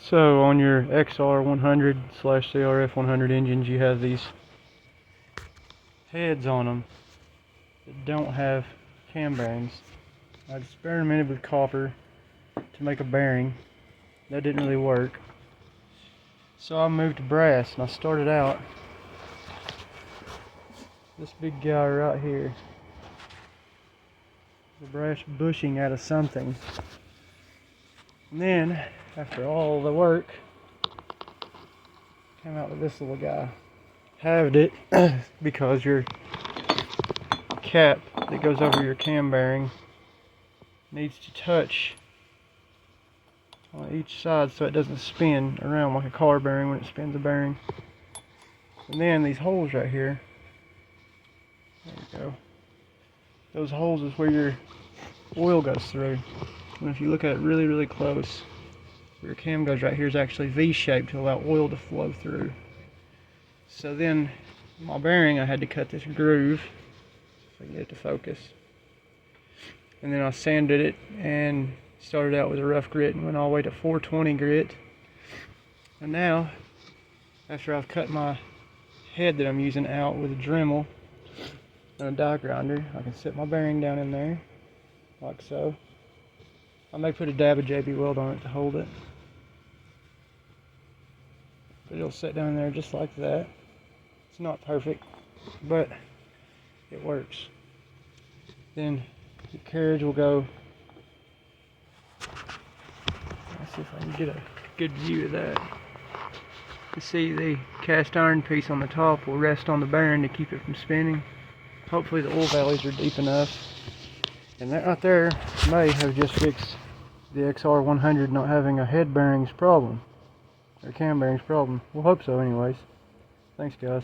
So on your XR100 / crf100 engines, you have these heads on them that don't have cam bearings. I experimented with copper to make a bearing. That didn't really work. So I moved to brass, and I started out this big guy right here. The brass bushing out of something. And then, after all the work, came out with this little guy. Halved it because your cap that goes over your cam bearing needs to touch on each side so it doesn't spin around like a car bearing when it spins a bearing. And then these holes right here, there you go. Those holes is where your oil goes through. And if you look at it really, really close, where your cam goes right here is actually V-shaped to allow oil to flow through. So then, my bearing, I had to cut this groove so I can get it to focus. And then I sanded it and started out with a rough grit and went all the way to 420 grit. And now, after I've cut my head that I'm using out with a Dremel and a die grinder, I can set my bearing down in there, like so. I may put a dab of JB Weld on it to hold it. But it'll sit down in there just like that. It's not perfect, but it works. Then the carriage will go. Let's see if I can get a good view of that. You see the cast iron piece on the top will rest on the bearing to keep it from spinning. Hopefully the oil valleys are deep enough. And that right there may have just fixed the XR100 not having a head bearings problem, or cam bearings problem. We'll hope so anyways. Thanks guys.